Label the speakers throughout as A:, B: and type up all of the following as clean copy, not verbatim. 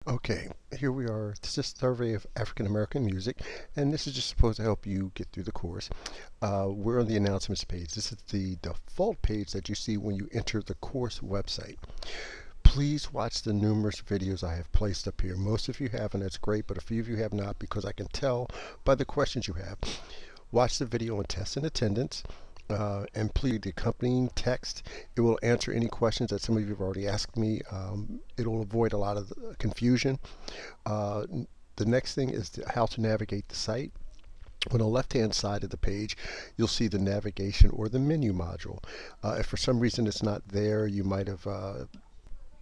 A: Okay, here we are. This is a survey of African American music, and this is just supposed to help you get through the course. We're on the announcements page. This is the default page that you see when you enter the course website. Please watch the numerous videos I have placed up here. Most of you have, and that's great, but a few of you have not because I can tell by the questions you have. Watch the video on test and attendance. And please, the accompanying text, it will answer any questions that some of you have already asked me. It'll avoid a lot of confusion. The next thing is how to navigate the site. On the left-hand side of the page, you'll see the navigation or the menu module. If for some reason it's not there, you might have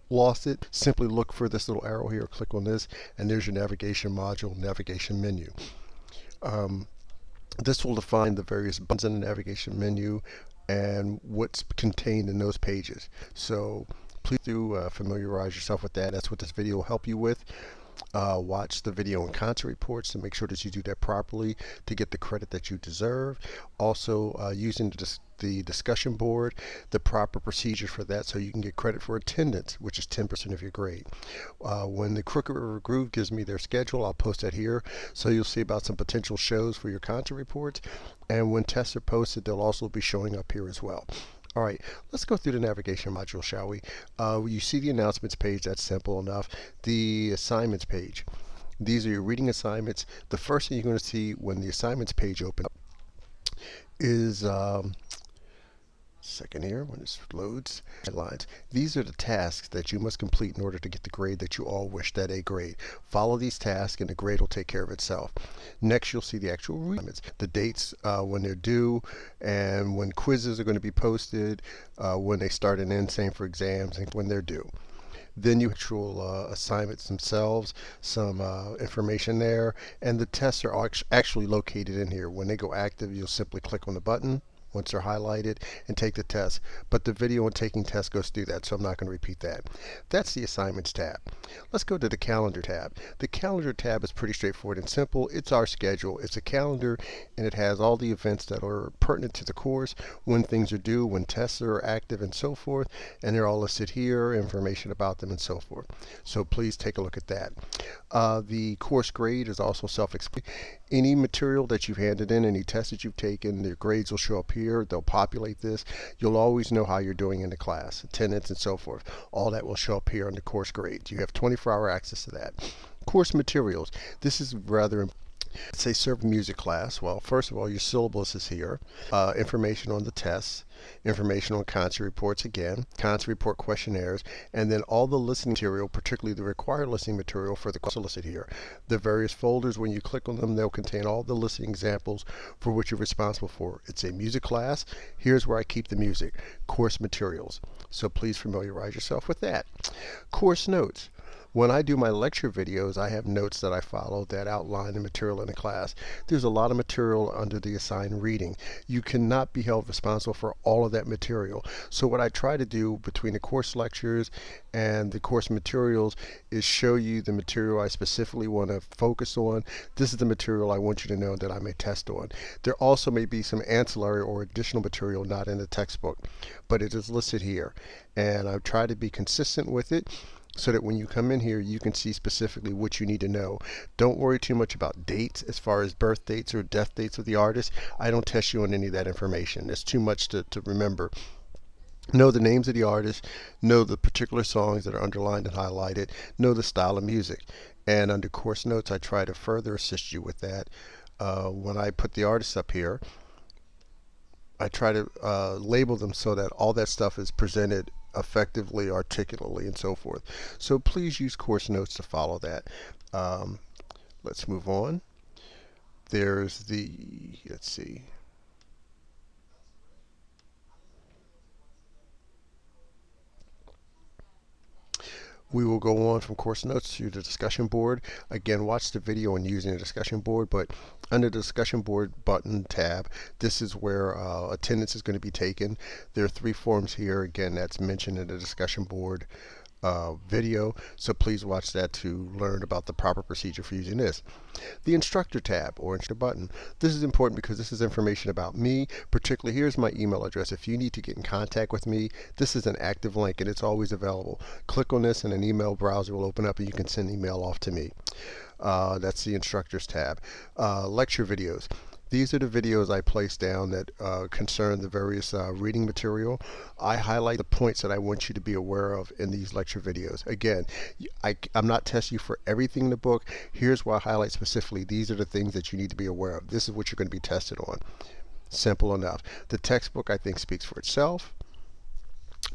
A: lost it. Simply look for this little arrow here, click on this, and there's your navigation module, navigation menu. This will define the various buttons in the navigation menu and what's contained in those pages. So please do familiarize yourself with that. That's what this video will help you with. Watch the video and concert reports to make sure that you do that properly to get the credit that you deserve. Also, using the discussion board, the proper procedures for that so you can get credit for attendance, which is 10% of your grade. When the Crooked River Groove gives me their schedule, I'll post that here. So you'll see about some potential shows for your concert reports. And when tests are posted, they'll also be showing up here as well. All right, let's go through the navigation module, shall we? You see the announcements page, that's simple enough. The assignments page. These are your reading assignments. The first thing you're going to see when the assignments page opens up is, second here when it loads, headlines. These are the tasks that you must complete in order to get the grade that you all wish, that A grade. Follow these tasks and the grade will take care of itself. Next, you'll see the actual assignments, the dates when they're due, and when quizzes are going to be posted, when they start and end, same for exams, and when they're due. Then you actual assignments themselves, some information there, and the tests are actually located in here. When they go active, you'll simply click on the button once they're highlighted and take the test. But the video on taking tests goes through that, so I'm not going to repeat that. That's the assignments tab. Let's go to the calendar tab. The calendar tab is pretty straightforward and simple. It's our schedule. It's a calendar, and it has all the events that are pertinent to the course, when things are due, when tests are active, and so forth. And they're all listed here, information about them, and so forth. So please take a look at that. The course grade is also self-explanatory. Any material that you've handed in, any tests that you've taken, their grades will show up here. They'll populate this. You'll always know how you're doing in the class, attendance and so forth. All that will show up here on the course grades. You have 24-hour access to that. Course materials. This is rather important. Let's say serve music class. Well, first of all, your syllabus is here. Information on the tests, information on concert reports again, concert report questionnaires, and then all the listening material, particularly the required listening material for the course listed here. The various folders, when you click on them, they'll contain all the listening examples for which you're responsible for. It's a music class. Here's where I keep the music. Course materials. So please familiarize yourself with that. Course notes. When I do my lecture videos, I have notes that I follow that outline the material in the class. There's a lot of material under the assigned reading. You cannot be held responsible for all of that material. So what I try to do between the course lectures and the course materials is show you the material I specifically want to focus on. This is the material I want you to know that I may test on. There also may be some ancillary or additional material not in the textbook, but it is listed here. And I've tried to be consistent with it, so that when you come in here, you can see specifically what you need to know. Don't worry too much about dates as far as birth dates or death dates of the artist. I don't test you on any of that information. It's too much to remember. Know the names of the artists, know the particular songs that are underlined and highlighted, know the style of music. And under course notes, I try to further assist you with that. When I put the artists up here, I try to label them so that all that stuff is presented effectively, articulately, and so forth. So please use course notes to follow that. Let's move on. There's the, let's see. We will go on from course notes to the discussion board. Again, watch the video on using the discussion board, but under the discussion board button tab, this is where attendance is going to be taken. There are 3 forms here. Again, that's mentioned in the discussion board video, so please watch that to learn about the proper procedure for using this. The instructor tab or instructor button. This is important because this is information about me. Particularly, here's my email address. If you need to get in contact with me, this is an active link and it's always available. Click on this and an email browser will open up and you can send email off to me. That's the instructors tab. Lecture videos. These are the videos I place down that concern the various reading material. I highlight the points that I want you to be aware of in these lecture videos. Again, I'm not testing you for everything in the book. Here's why I highlight specifically. These are the things that you need to be aware of. This is what you're going to be tested on. Simple enough. The textbook, I think, speaks for itself.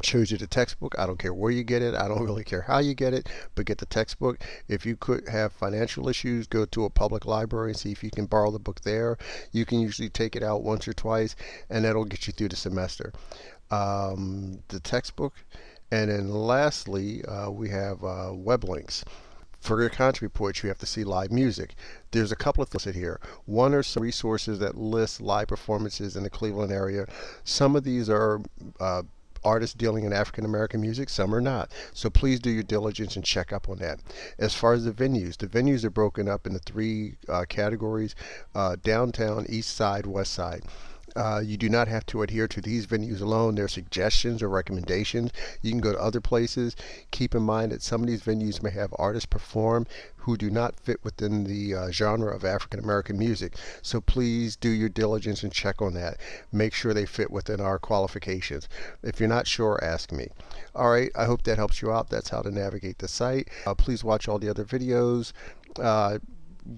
A: Shows you the textbook. I don't care where you get it. I don't really care how you get it, but get the textbook. If you could have financial issues, go to a public library and see if you can borrow the book there. You can usually take it out once or twice, and that'll get you through the semester. The textbook. And then lastly, we have web links. For your content reports, you have to see live music. There's a couple of things here. One are some resources that list live performances in the Cleveland area. Some of these are artists dealing in African American music, some are not. So please do your diligence and check up on that. As far as the venues are broken up into three categories: downtown, east side, west side. You do not have to adhere to these venues alone. There are suggestions or recommendations. You can go to other places. Keep in mind that some of these venues may have artists perform who do not fit within the genre of African American music. So please do your diligence and check on that. Make sure they fit within our qualifications. If you're not sure, ask me. Alright, I hope that helps you out. That's how to navigate the site. Please watch all the other videos.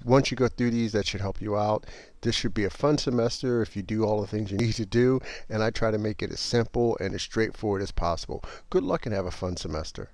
A: Once you go through these, that should help you out. This should be a fun semester if you do all the things you need to do, and I try to make it as simple and as straightforward as possible. Good luck and have a fun semester.